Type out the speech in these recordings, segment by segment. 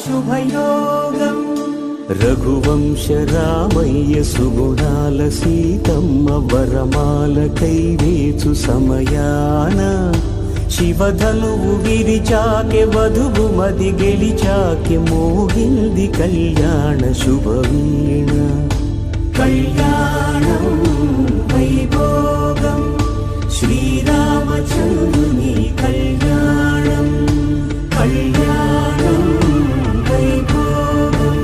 శుభయోగం రఘువంశ రామయ్య సుగుణాల సీతమ్మ వరమాల కైవేచు సమయాన శివధనువు విరిచాకె వధువు మది గెలిచాకె మోగింది కళ్యాణ శుభవీణ కళ్యాణం వైభోగం శ్రీరామచంద్రుని కళ్యాణం కళ్యాణం వైభోగం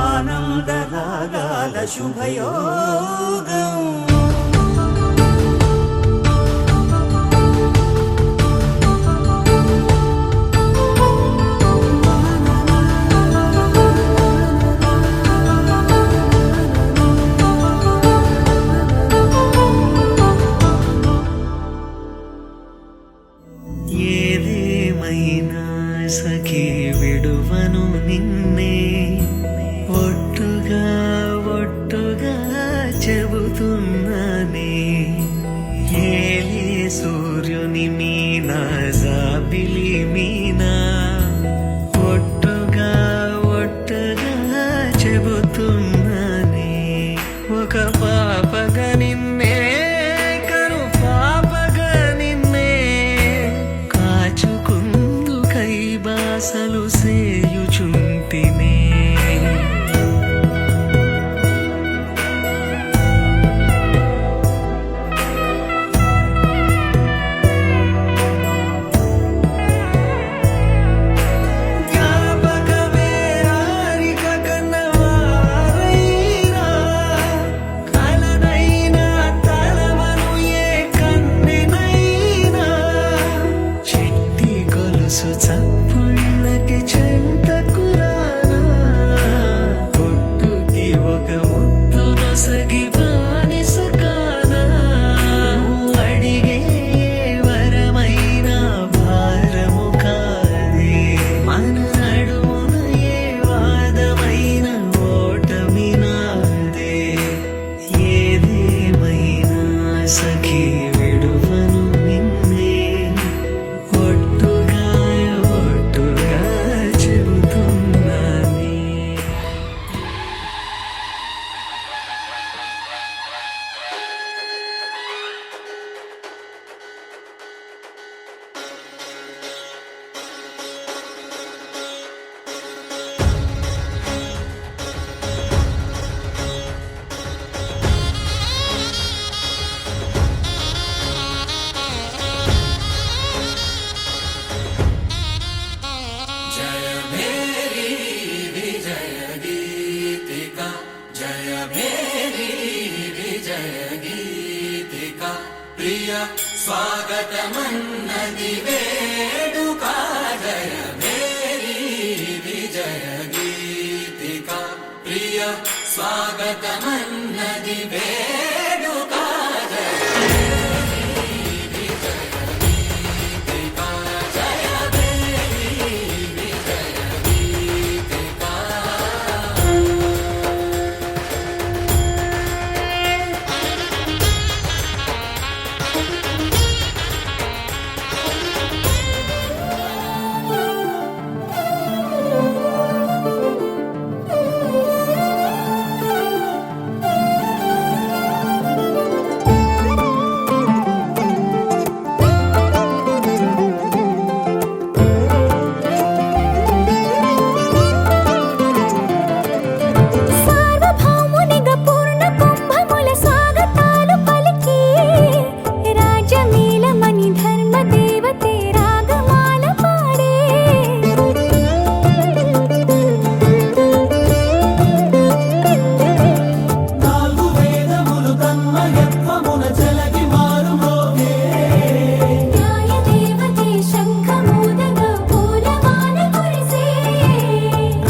ఆనందరాగాల శుభయోగం సఖీ విడువను నిన్నే ఒట్టుగా ఒట్టుగా చెబుతున్నానే ఏలే సూర్యుని మీనా జాబిలి మీనా ఒట్టుగా ఒట్టుగా చెబుతున్నానే ఒక పాపగా నిన్నే అసలు సేయుచుంటినే ప్రియ స్వాగతమన్నది వేడుక జయ మేరీ విజయ గీతిక ప్రియ స్వాగతమన్నది వేడుక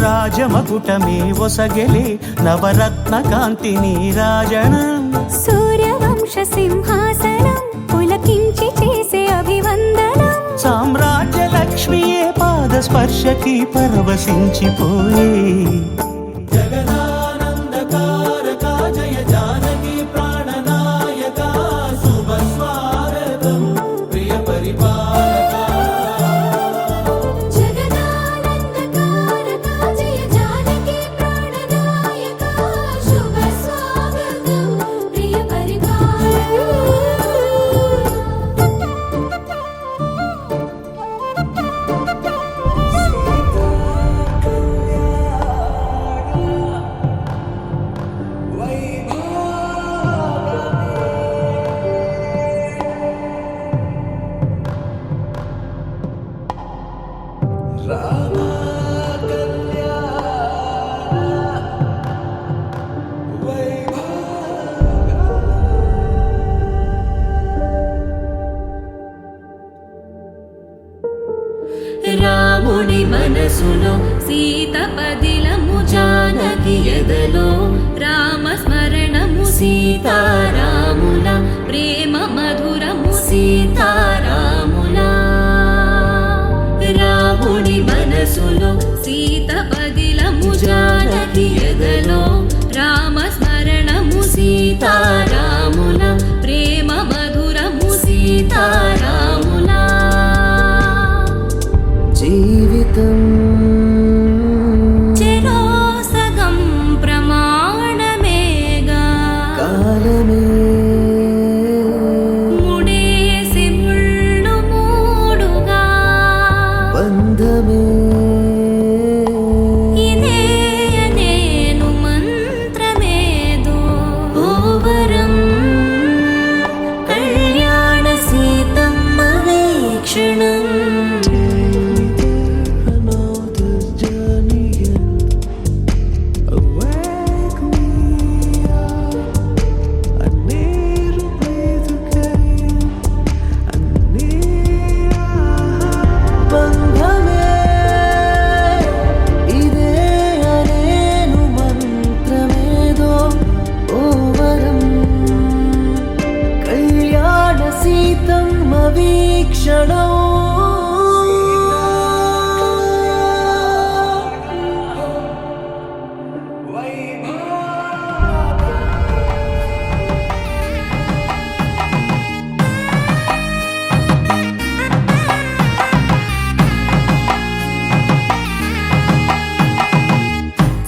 రాజమకుటమే ఒసగెలే నవరత్న కాంతి నీరాజనం సూర్యవంశ సింహాసనం పులకించి చేసే అభివందనం సామ్రాజ్య లక్ష్మియే పాద స్పర్శకి పరవశించిపోయే జగదానందకారక జయ జానకి ప్రాణనాయక శుభ స్వాగతం ప్రియ పరిపాలక జగదానందకారక సీత పదిలము జానకి ఎదలో రామస్మరణము సీతారాముల ప్రేమ మధురము సీతారాముల రాముడి మనసులో సీత పదిలము జానకి ఎదలో రామస్మరణము సీతారాముల ప్రేమ మధురము సీతారాముల జీవితం చెరో సగం ప్రమాణమేగా కాలమే ముడేసి ముళ్ళు మూడుగా బంధమే ఇదే నేను మంత్రమేదో ఓవరం కళ్యాణ Seethamma వీక్షణం another journey awake me అన్నీరు బ్రతుకై అన్నీ బంధమే ఇదే అనేను మంత్రమేదో ఓవరం కళ్యాణ సీతమ్మ వీక్షణం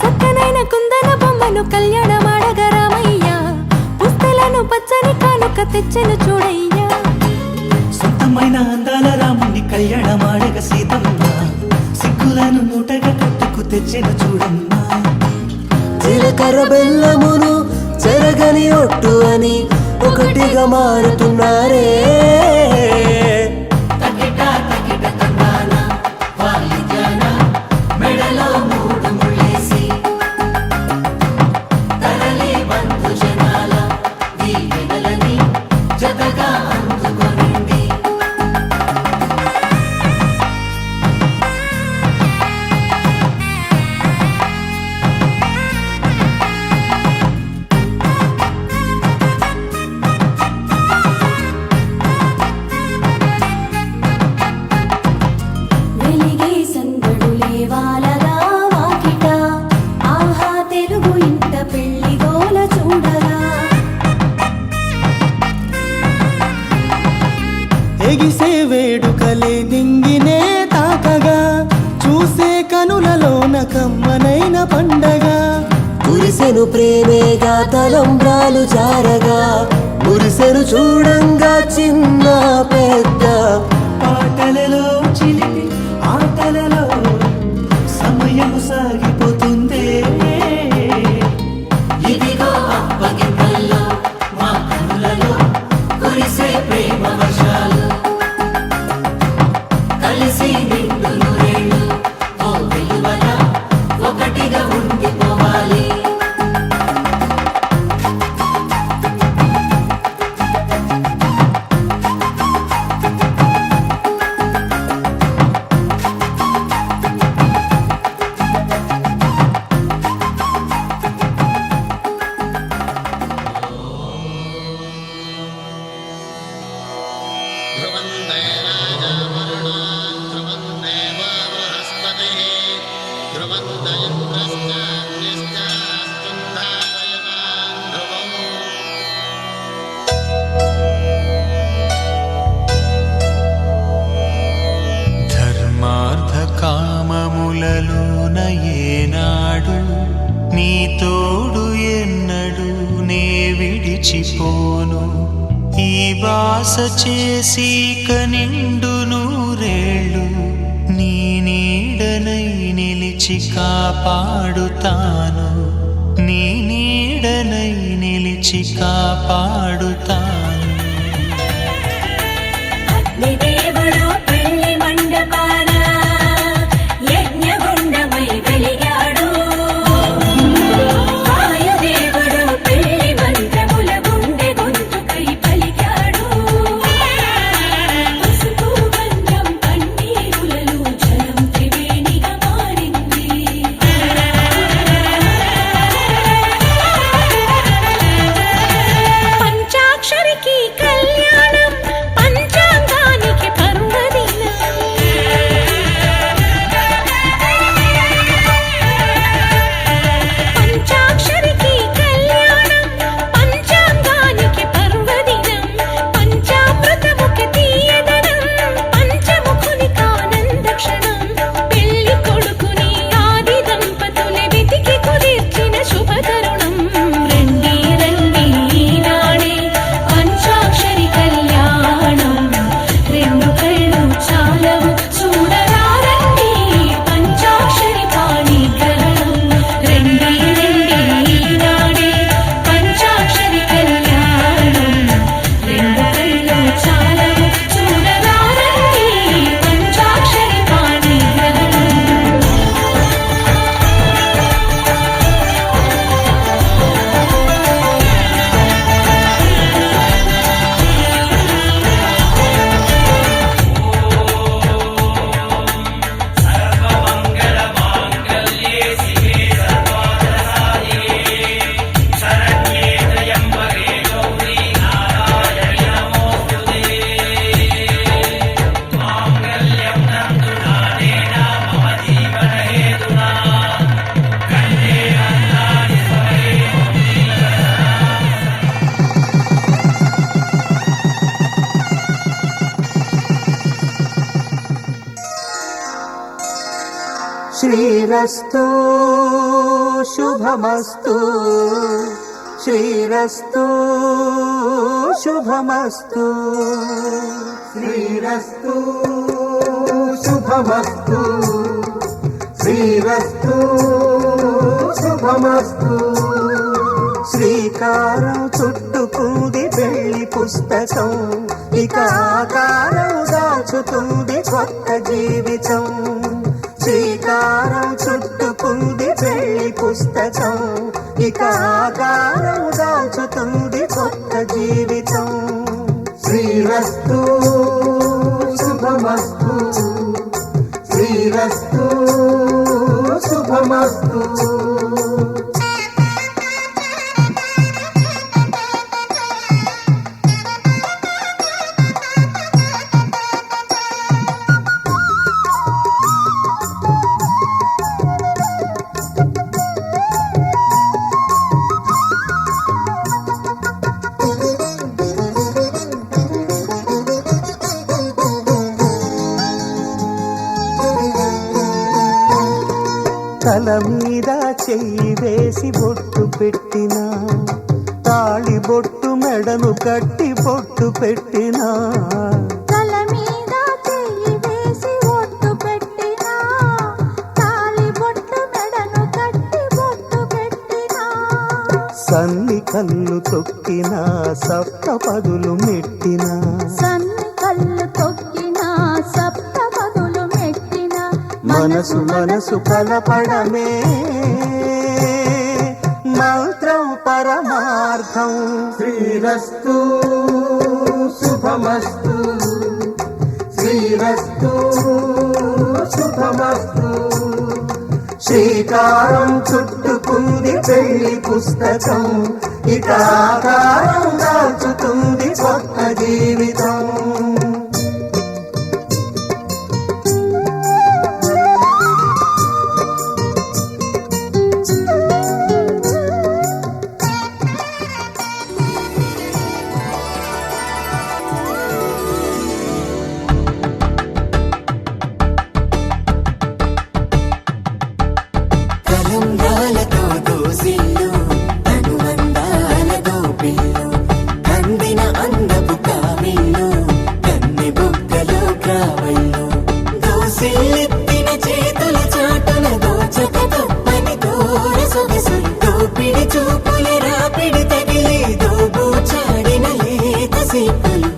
చక్కనైన కుందన బొమ్మను కళ్యాణమాడగ రామయ్య పుస్తలను పచ్చని కానుక తెచ్చెను చూడయ్యా సొంతమైన అందాల రాముని కళ్యాణమాడగ సీతమ్మ సిగ్గులను మూటగా కట్టుకు తెచ్చిన చూడమ్మా జీలకర్ర బెల్లమును చెరగని ఒట్టు అని ఒకటిగా మారుతున్నారే మెడలో మూడు ముళ్ళేసి తరలి బంధు జనాల దీవెనలని జతగా అందుకొనింది వెలిగే సందడులే వాలగా వాకిట ఆహా తెలుగు ఇంట పెళ్లి గోల చూడగా ఎగిసే వేడుకలే నింగినే తాకగా చూసే కనులలోన కమ్మనైన పండగ కురిసెను ప్రేమేగా తలంబ్రాలు జారగా మురిసెను చూడంగా చిన్న పెద్ద పాటలలో చిలిపి ఆటలలో సమయము సాగిపోతుందే ఇదిగో అప్పగింతల్లో మా కనులలో కురిసే ప్రేమ వర్షాలు కలిసి నిండు నూరేళ్ళు ఓ వెలువల ఒకటిగా ఉండిపోవాలి ధర్మార్థ కామములలోన ఏనాడు నీ తోడు ఎన్నడు నే విడిచిపోను ఈ బాస చేసి కనిండు నూరేళ్ళు నీ నీడనై నిలిచి కాపాడుతాను నీ నీడనై నిలిచి కాపాడుతాను అగ్నిదేవుడు పెళ్లి మండపాన యజ్ఞగుండమై వెలిగాడు వాయుదేవుడు పెళ్లి మంత్రముల గుండె గొంతుకై పలికాడు పసుపు గంధం పన్నీరులలో జలం త్రివేణిగా మారింది శ్రీరస్తు శుభమస్తు శ్రీరస్తు శుభమస్తు శ్రీరస్తు శుభమస్తు శ్రీరస్తు శుభమస్తు శ్రీకారం చుట్టుకుంది పెళ్లి పుస్తకం ఇక ఆకారం దాచుతుంది కొత్త జీవితం శ్రీకారం చుట్టుకుంది పెళ్లి పుస్తకం ఇక ఆకారం దాచుతుంది కొత్త జీవితం శ్రీరస్తు శుభమస్తు శ్రీరస్తు శుభమస్తు తల మీద చెయ్యి వేసి బొట్టు పెట్టినా తాళి బొట్టు మెడను కట్టి బొట్టు పెట్టినా తల మీద చెయ్యి వేసి బొట్టు పెట్టినా తాళి బొట్టు మెడను కట్టి బొట్టు పెట్టినా సన్ని కళ్ళు తొక్కినా సప్త పదులు మెట్టినా సన్ని కళ్ళు తొక్కినా సప్త పదులు మెట్టినా మనసు మనసు కలపడమే మంత్రం పరమార్థం శ్రీరస్తు శుభమస్తు శ్రీరస్తు శుభమస్తు శ్రీకారం చుట్టుకుంది పెళ్లి పుస్తకం ఇక ఆకారం దాచుతుంది కొత్త జీవితం తలంబ్రాలతో దోసిల్లు అనుబంధాలతో పిల్లు అందిన అందపు కావిల్లు కన్నె బుగ్గలో కావళ్ళు దోసిల్లెత్తిన చేతుల చాటున దోచక తప్పని దూర సొగసులతో పిడి చూపుల రాపిడి తగిలి దోబూచాడిన లేత సీపులు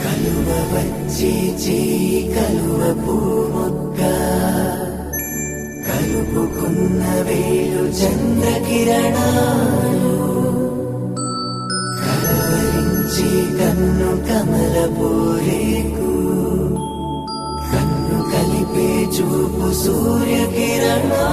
కలువ వచ్చే చేయి కలువ పూమొక్క కలుపుకున్న వేలు చంద్రకిరణాలు కలవరించి కన్ను కమల పూరేకు కన్ను కలిపే చూపు సూర్యకిరణాలు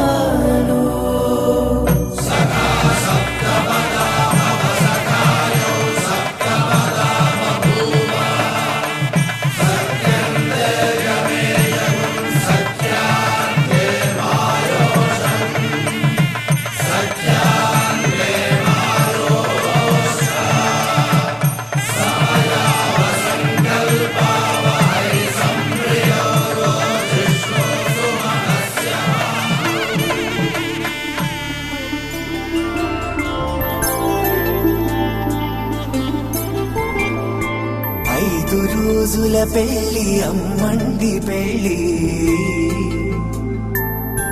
ఐదు రోజుల పెళ్లి అమ్మండి పెళ్లి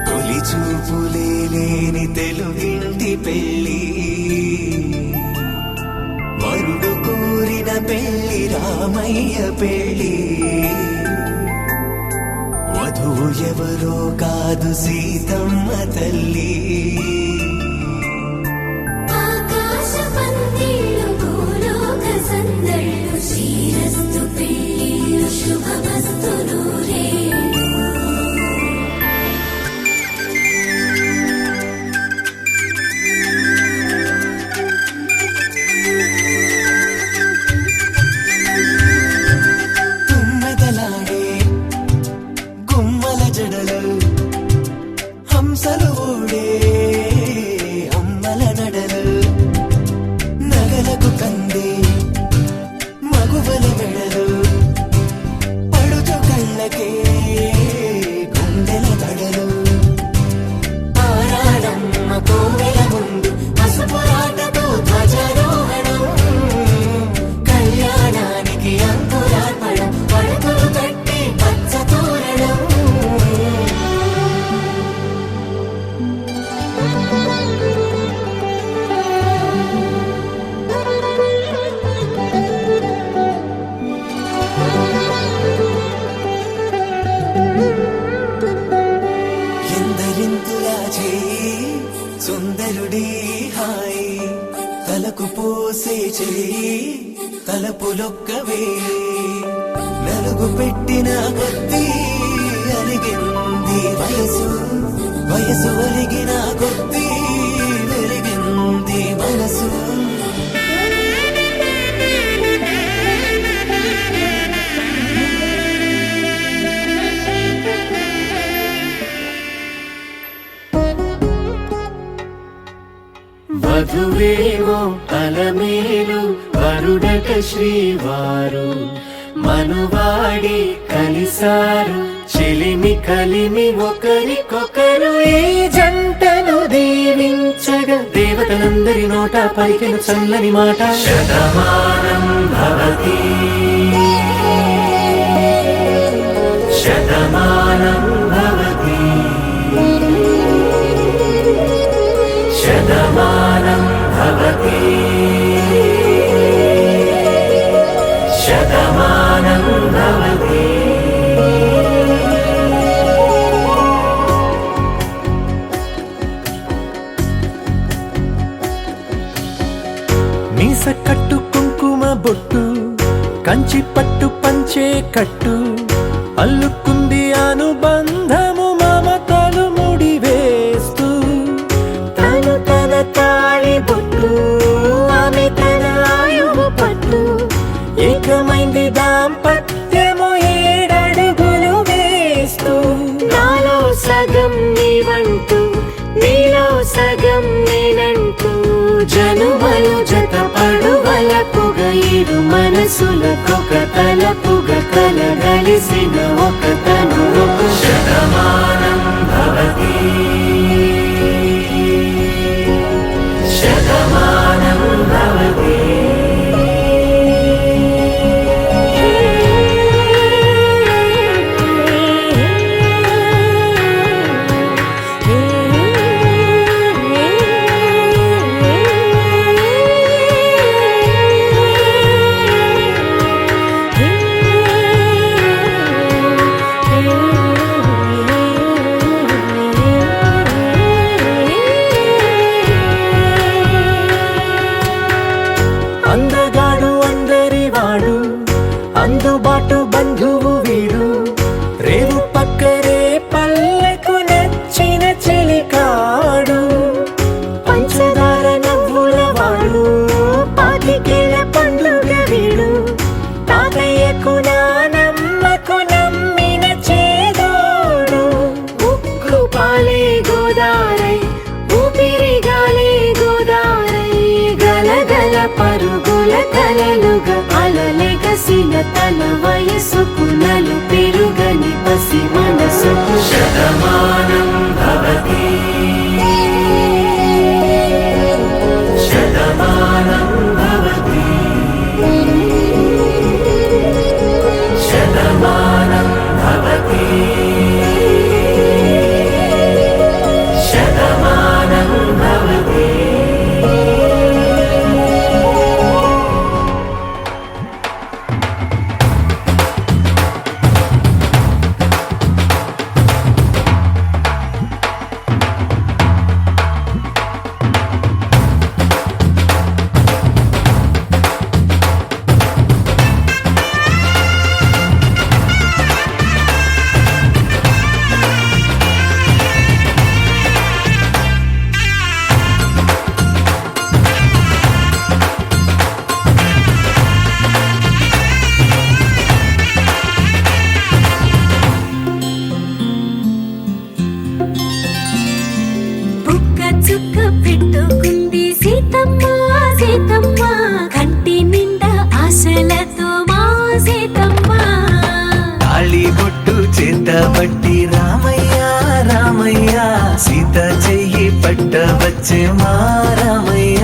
తొలి చూపులే లేని తెలుగింటి పెళ్లి వరుడు కోరిన పెళ్లి రామయ్య పెళ్లి వధువు ఎవరో కాదు సీతమ్మ తల్లి ఆకాశ పందిళ్ళు భూలోక సందళ్ళు శ్రీరస్తు పెళ్ళిళ్ళు శుభమస్తు నూరేళ్ళు తుమ్మెదలాడే గుమ్మల జడలు హంసలు ఊడే అమ్మాయి తలకు పోసే చెయ్యి తలపులొక్కవే నలుగు పెట్టిన కొద్దీ అలిగింది వయసు వయసు ఒలిగిన కొద్దీ వెలిగింది మనసు వధువేమో అలమేలు వరుడట శ్రీవారు మనువాడి కలిసారు చెలిమి కలిమి ఒకరికొకరు ఈ జంటను దీవించగా దేవతలందరి నోట పలికిన చల్లని మాట శతమానం భవతి శతమానం భవతి శతమానం భవతి శతమానం భవతి మీస కట్టు కుంకుమ బొట్టు కంచి పట్టు పంచే కట్టు అల్లుకుంది అనుబంధము మమతలు ముడివేస్తూ తను తన తాళి బొట్టు ఆమె తన ఆయువు పట్టు ఏకమైంది దాంపత్యము ఏడడుగులు వేస్తూ నాలో సగం నీవంటూ నీలో సగం నేనంటూ జనుమలు జతపడు వలపుగ ఇరు మనసులకొక తలపుగ కలగలిసిన ఒక తను శతమానం భవతి శతమానం భవతి అందగాడు అందరి వాడు అందుబాటు బంధువు వీడు రేవు పక్కరే పల్లెకు నచ్చిన చెలికాడు పంచదార నవ్వుల వాడు పాతికేల పండుగ వీడు తాతయ్యకు నానమ్మకు నమ్మిన చేదోడు ఉక్కు పాలే గోదారై ఊపిరి గాలే గోదారై గలగల పరుగుల కలలుగా అలలెగసిన తన వయసుకు నలు పెరుగని పసి మనసుకు శతమానం భవతి శతమానం భవతి శతమానం భవతి శతమానం భవతి బుక్క చుక్క పెట్టుకుంది సీతమ్మ సీతమ్మ కంటి నిండా ఆశలతో మా సీతమ్మ తాళి బొట్టు చేత పట్టి రామయ్య రామయ్య సీత చెయ్యి పట్ట వచ్చే మా రామయ్య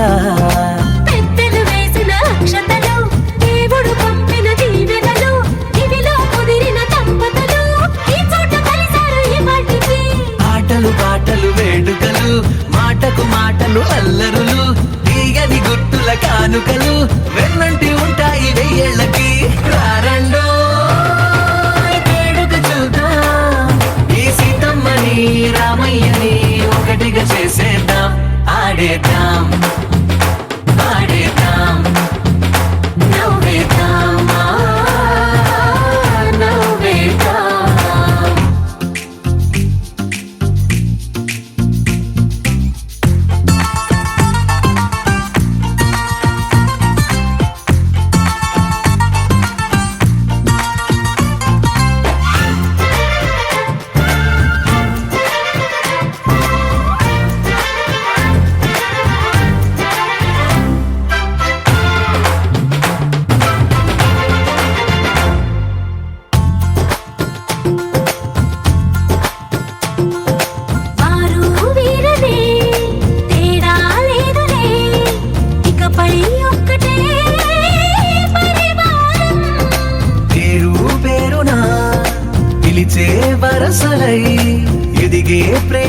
పెద్దలు వేసిన అక్షతలు దేవుడు పంపిన దీవెనలు ఇవిలో కుదిరిన దంపతులు ఈ చోట కలిసారు ఈ వాటికి ఆటలు పాటలు వేడుకలు మాటకు మాటలు అల్లరులు తీయని గుర్తుల కానుకలు వెన్నంటి ఉంటాయి వెయ్యేళ్ళకి రారండో వేడుక చూద్దాం ఈ సీతమ్మని రామయ్యని ఒకటిగా చేసేద్దాం ఆడేద్దాం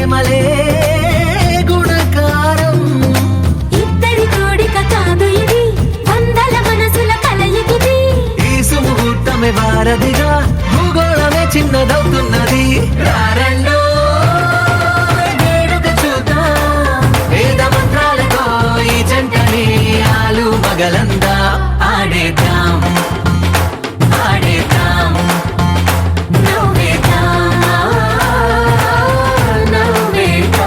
ప్రేమలే గుణకారం. ఇద్దరి కోడిక కాదు ఇది, వందల మనసుల కలయికిది. ఈ సుముహూర్తమే వారధిగా భూగోళమే చిన్నదవుతున్నది. రారండో వేడుక చూద్దాం, వేద మంత్రాలతో ఈ జంటని ఆలు మగలందా ఆడేద్దాం ఆడేద్దాం నవ్వేద్దాం, నవ్వేద్దాం.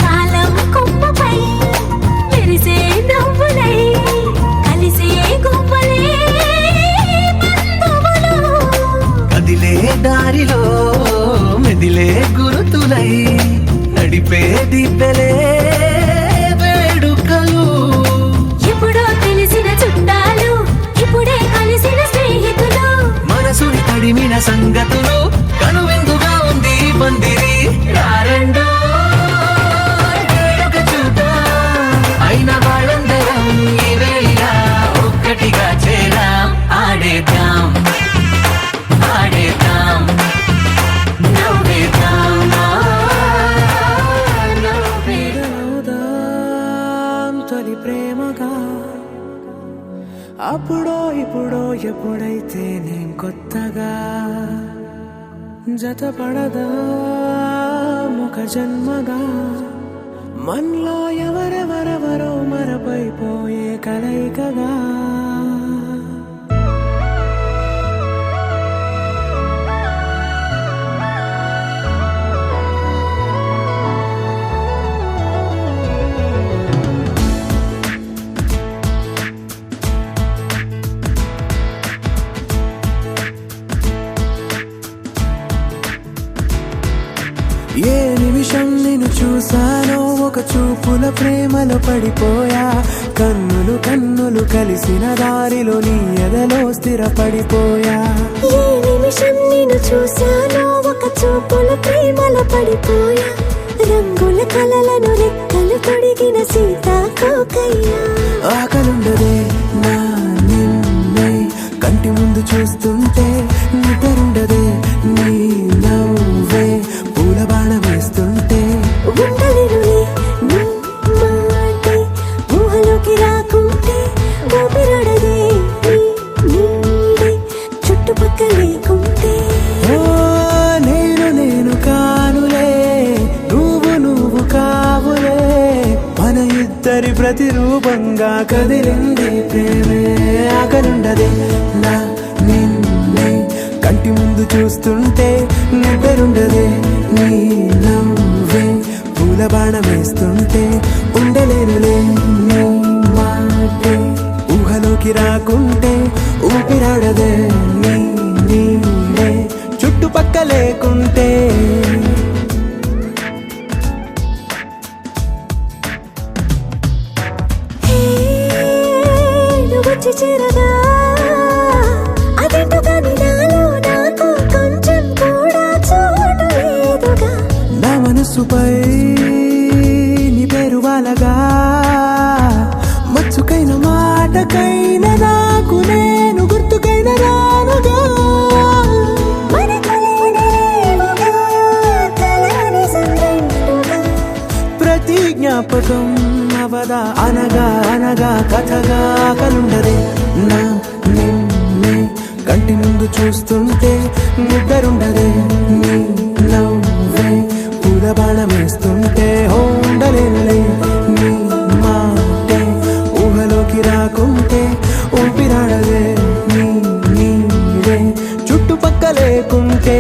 కాలం కొమ్మపై మెరిసే నవ్వులై కలిసే గువ్వలే బంధువులు. కదిలే దారిలో మెదిలే గురుతులై నడిపే దిబ్బెలే వేడుకలు. ఎప్పుడో తెలిసిన చుట్టాలు, ఇప్పుడే కలిసిన స్నేహితులు. మనసుని తడిమిన సంగతులు కనువిందుగా ఉంది ఈ పందిరి. రారండో వేడుక చూద్దాం, అయిన వాళ్ళందరం ఈ వేళ ఒక్కటిగా చేరాం. ఆడేద్దాం ఆడేద్దాం నవ్వేద్దాం, నవ్వేద్దాం. తొలి ప్రేమగా అప్పుడో ఇప్పుడో ఎప్పుడైతే నేను కొత్తగా జతపడదా ఒక జన్మగా మనలో ఎవరెవరెవరో మరపైపోయే కలయికగా. ఏ నిమిషం నిన్ను చూసానో ఒక చూపుల ప్రేమలో పడిపోయా. కన్నులు కన్నులు కలిసిన దారిలో నీ ఎదలో స్థిరపడిపోయా. ఏ నిమిషం నిన్ను చూశానో ఒక చూపుల ప్రేమలో పడిపోయా. రంగుల కలలను రెక్కలు తొడిగిన సీతాకోకయ్యా. ఆకలుండదే నా నిన్నే కంటి ముందు చూస్తుంటే, నిద్రుండదే నీ నవ్వే పూల బాణ వేస్తుంటే. ఉండలేనులే నీ మాటే ఊహలోకి రాకుంటే, ఊపిరాడదే నీ నీడే చుట్టుపక్కల లేకుంటే. ఓ నేను కానులే, నువ్వు కావులే, మన ఇద్దరి ప్రతిరూపంగా కదిలింది ప్రేమే. ఆకలుండదే నా నిన్నే కంటి ముందు చూస్తుంటే, నిద్రుండదే నీ నవ్వే పూల బాణ వేస్తుంటే. ఉండలేనులే నీ మాటే ఊహలోకి రాకుంటే, ఊపిరాడదే నీ నీడే చుట్టుపక్క లేకుంటే. హే, నువ్వు వచ్చి చేరగా అదేంటో కానీ నాలో నాకు కొంచెం కూడా చోటు లేదుగా. నా మనసుపై నీ పేరు వాలగా, మచ్చుకైన మాటకైన నాకు నేను గుర్తుకైన రానుగా. మనకులేనిదేముగా, కలని సంగంటుగా. ప్రతి జ్ఞాపకం అవదా అనగా అనగా కథగా. కలుండదే నా నిన్నే కంటి ముందు చూస్తుంటే, నిద్రుండదే నీ నవ్వే పూల బాణ వేస్తుంటే. ఉండలేనులే నీ మాటే ఊహలోకి రాకుంటే, ఊపిరాడదే నీ నీడే చుట్టుపక్క లేకుంటే.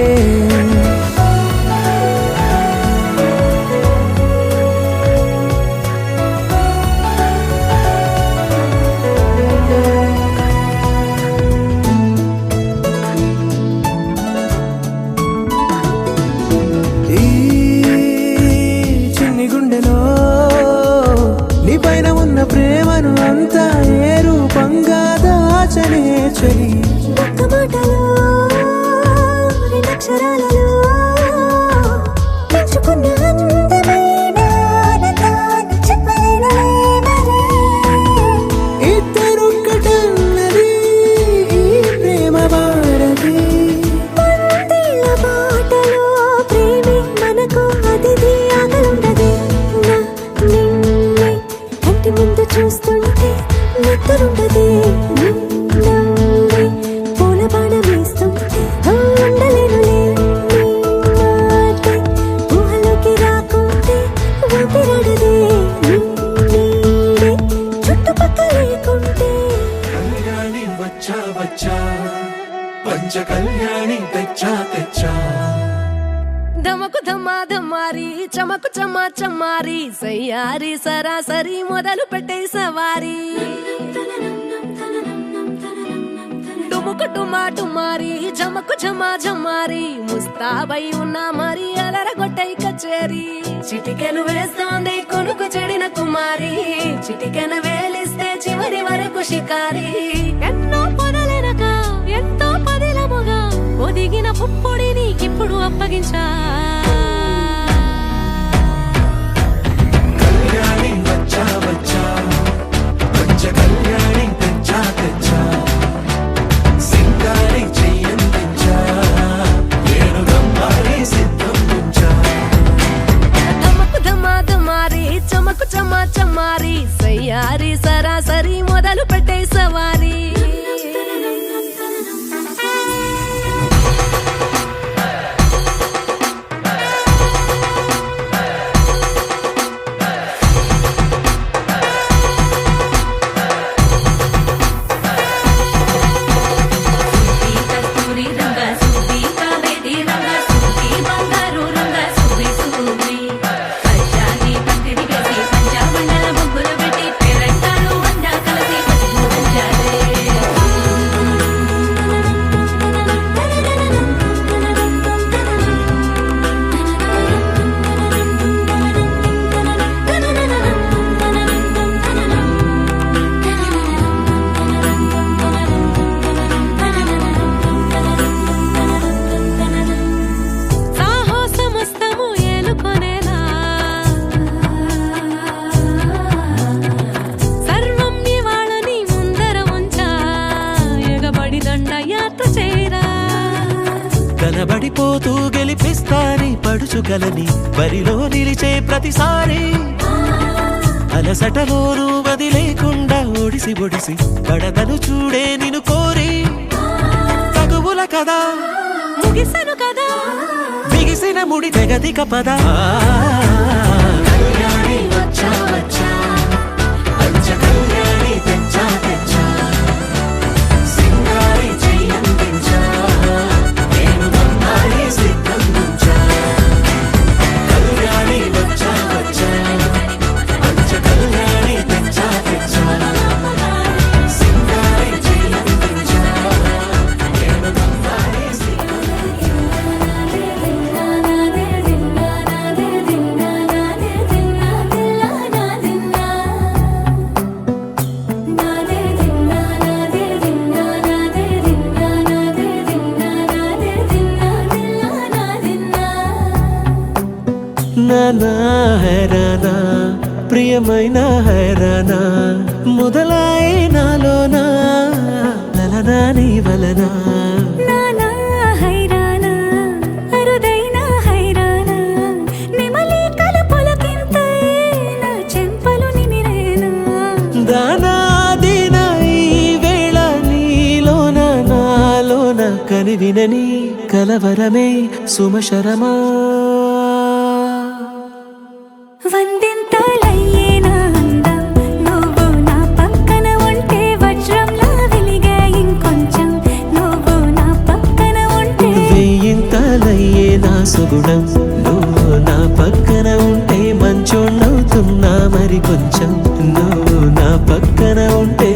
పూసనే చలి ఒక్క మాటలో రెండక్షరాలలో పెంచుకున్న అందమైన ఆనందాన్ని చెప్పలేనులే మరి. ఇద్దరొక్కటన్నది ఈ ప్రేమ వారది పందిళ్ళ బాటలో ప్రేమే మనకు అతిథి ఆగలుండదే. నా నిన్నే కంటి ముందు చూస్తుంటే నిద్రుండదే. నిన్నవే పూల బాణ వేస్తుంటే ఉండలేనులే. నీ మాటే ఊహలోకి రాకుంటే ఊపిరాడదే. నీ నీడే చుట్టుపక్కల లేకుంటే కళ్యాణి వచ్చా వచ్చా పంచ కళ్యాణి తెచ్చా తెచ్చా ధమకు ధమ్మా ధమ్మారి చమకు చమ్మా చమ్మారి సయ్యారి సరాసరి మొదలు పెట్టే సవారి డుముకు డుమా డుమారి జమకు ఝమా ఝమారి ముస్తాబై ఉన్నా మరి అలరగొట్టై కచేరి చిటికెను వేస్తోంది కొనుకు చెడిన కుమారి చిటికెను వేలిస్తే చివరి వరకు షికారి ఎన్నో పొదలెనక ఎంతో పదిలముగా ఒదిగిన పుప్పొడి నీకిప్పుడు అప్పగించా కళ్యాణి వచ్చా వచ్చా పంచ కళ్యాణి తెచ్చా తెచ్చా సింగారి చెయ్యందించా నేను గమ్మారి సిద్ధం ఉంచా ధమకు ధమా ధమారి చమకు చమా చమ్మారి సయ్యారి సరాసరి మొదలు పెట్టే సవారి సాహసమస్తము ఏలుకొనేలా సర్వం ఇవాళని ముందర ఉంచా ఎగబడి దండయాత్ర చేరా కనబడిపోతూ గెలిపిస్తాని పడుచుగలని బరిలో నిలిచే ప్రతిసారి అలసటలోనూ వదిలేకుండా ఒడిసి ఒడిసి కడతను చూడే నిన్ను కోరి తగువుల కదా ముగిసను కదా బిగిసిన ముడి తెగదిక పద కళ్యాణి వచ్చా వచ్చా పంచ కళ్యాణి తెచ్చా తెచ్చా సింగారి చెయ్యందించా నేను గమ్మారి సిద్ధం ఉంచా కళ్యాణి వచ్చా వచ్చా పంచ కళ్యాణి తెచ్చా తెచ్చా సింగారి చెయ్యందించా నేను గమ్మారి సిద్ధం నానా హైరానా ప్రియమైన హైరానా మొదలాయి నాలోనా లలనా నీ వలనా నానా హైరానా అరుదైన హైరానా నిమలి కలుపులకింతై నా చెంపలు నిమిరేనా దానాదిన ఈ వేళ నీలోన నాలోన కనివినని కలవరమే సుమశరమా వందింతలయ్యేనా అందం నువ్వు నా పక్కన ఉంటే వజ్రంలా వెలిగే ఇంకొంచెం నువ్వు నా పక్కన ఉంటే వెయ్యింతలయ్యే నా సుగుణం నువ్వు నా పక్కన ఉంటే మంచోణ్ణవుతున్నా మరి కొంచెం నువ్వు నా పక్కన ఉంటే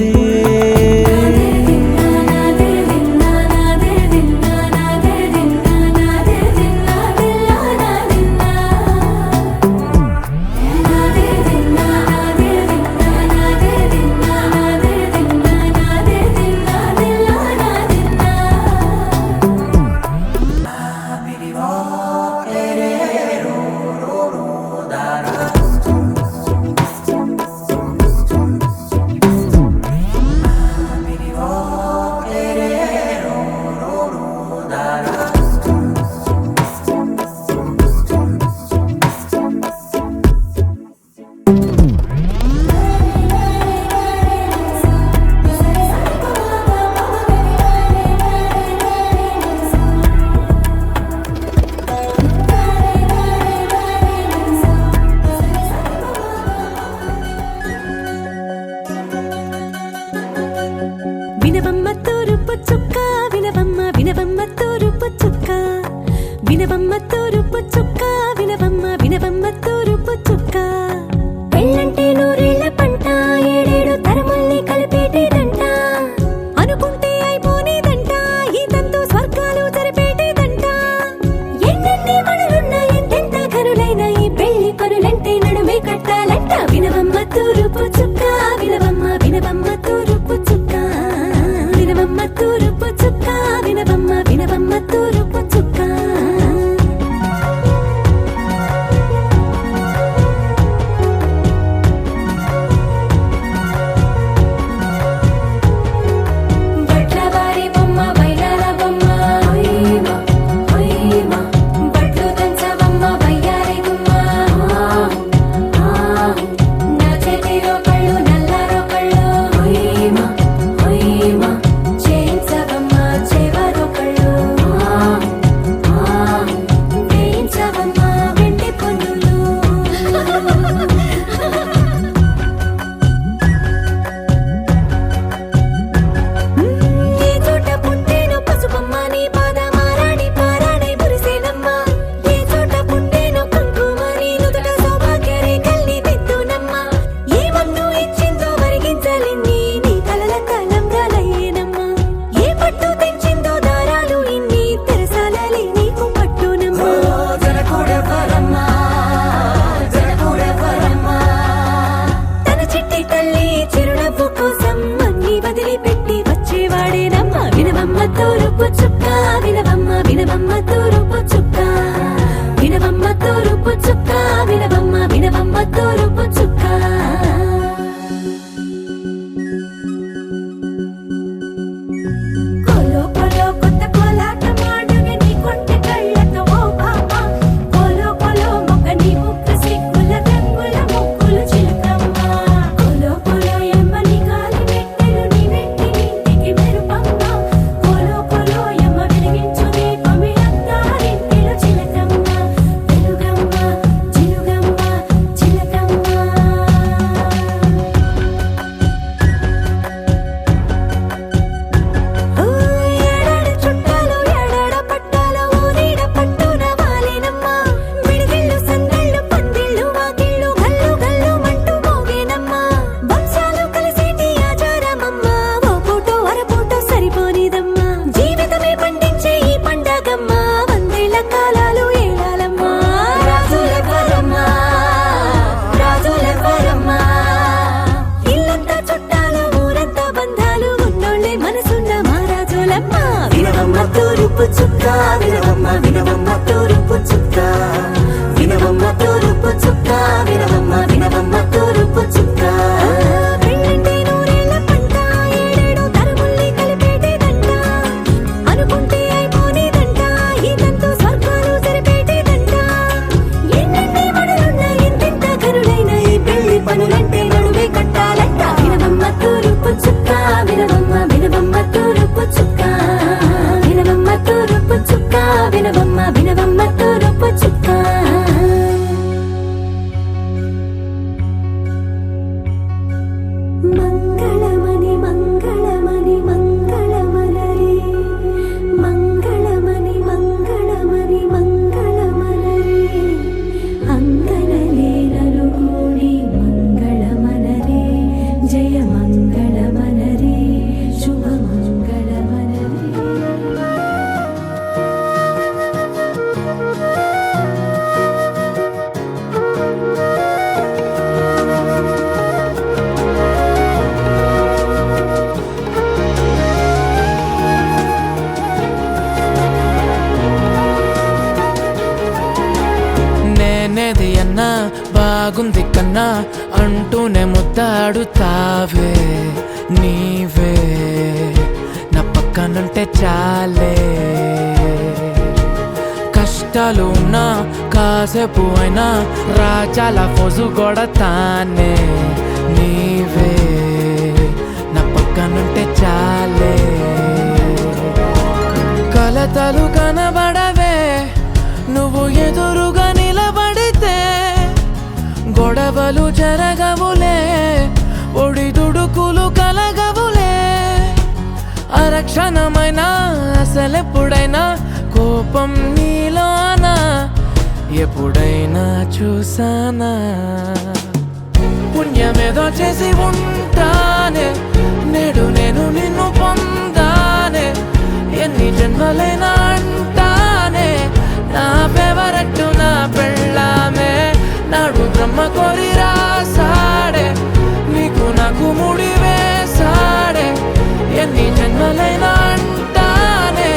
వినవమ్మ తూరుపు చుక్క వినవమ్మ వినవమ్మ తూరుపు చుక్క వినవమ్మ తూరుపు చుక్క వినవమ్మ వినవమ్మ తూరుపు చుక్క పెళ్ళంటే నూరేళ్ల పంట ఏడేడు తరమల్ని కలిపేటేదంట అనుకుంటే అయిపోనేదంట ఈ తంతు స్వర్గాలు జరిపేటేదంట ఎన్నెన్ని మనులున్న ఎంతెంత కరులైన ఈ పెళ్లి పనులంటే నడుమే కట్టాలంట వినవమ్మ తూరుపు చుక్క వినవమ్మ వినవమ్మ తూరుపు చుక్క వినవమ్మ తూరుపు చుక్క వినవమ్మ వినవమ్మ తూరుపు చుక్క బాగుంది కన్నా అంటూనే ముద్దాడుతావే నీవే నా పక్కనుంటే చాలే కష్టాలు ఉన్నా కాసేపు అయినా రాజాల ఫోజు కొడతానే నీవే నా పక్కనుంటే చాలే కలతలు కనబడవే నువ్వు ఎదురుగా నిలబడితే గొడవలు జరగవులే ఒడిదుడుకులు కలగవులే క్షణమైనా అసలెప్పుడైనా కోపం నీలోనా ఎప్పుడైనా చూసానా పుణ్యమేదో చేసి ఉంటానే నేడు నేను నిన్ను పొందానే ఎన్ని జన్మలైనా అంటానే నా ఫేవరెట్ నా పెళ్ళామే నాడు బ్రహ్మ కోరి రాసాడే నీకు నాకు ముడి వేసాడే ఎన్ని జన్మలైనా అంటానే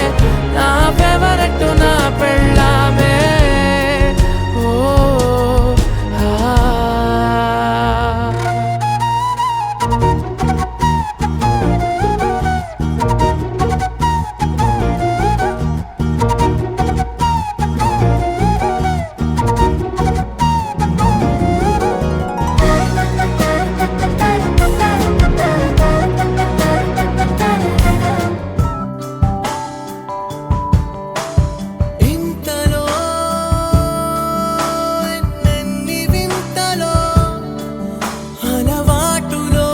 నా ఫేవరెట్ నా పెళ్ళామే ఓ ఆ ఇంతలో ఎన్నెన్ని వింతలో అలవాటులో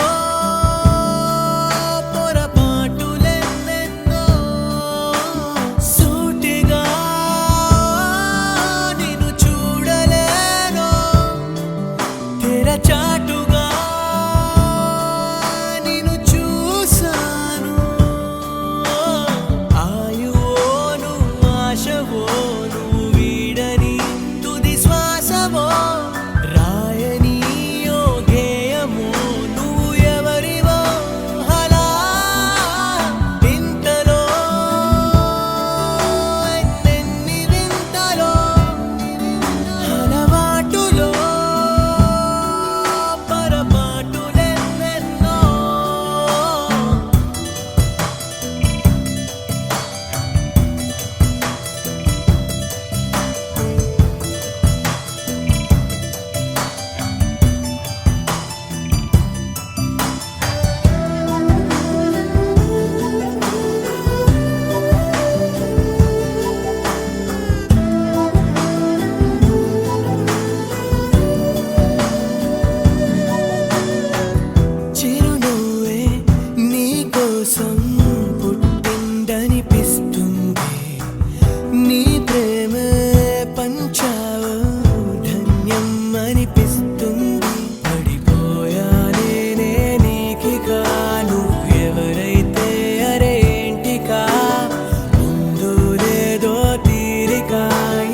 పొరపాటులెన్నెన్నో సూటిగా నిన్ను చూడలేను తెరచాటుగా నిన్ను చూసాను ఆయువోను ఆశవోను వీడని తుది శ్వాసవో రాయని ఓ గేయమో నువ్వు ఎవరివో అలా ఇంతలో ఎన్నెన్ని వింతలో అలవాటులో పొరపాటులెన్నెన్నో చిరునవ్వే నీ కోసం పుట్టిందనిపిస్తుంది నీ ప్రేమ పంచావు ధన్యం అనిపిస్తుంది పడిపోయానే నీకిగా నువ్వెవరైతే అరేంటికా ముందు లేదో తీరిక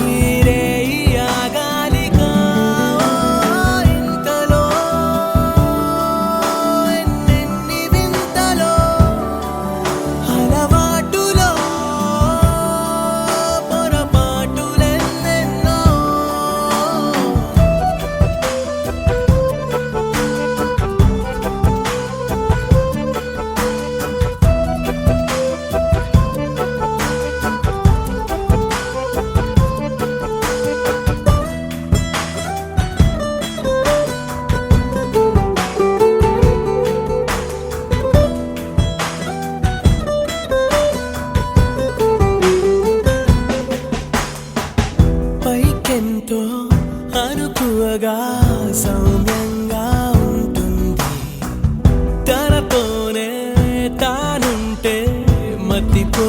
ఈ రేయి ఆగాలిగా ఇంతలో ఎన్నెన్ని వింతలో అలవాటులో పొరపాటులెన్నెన్నో పైకెంతో అనుకువగా సౌమ్యంగా ఉంటుంది తనతోనే తానుంటే మతిపో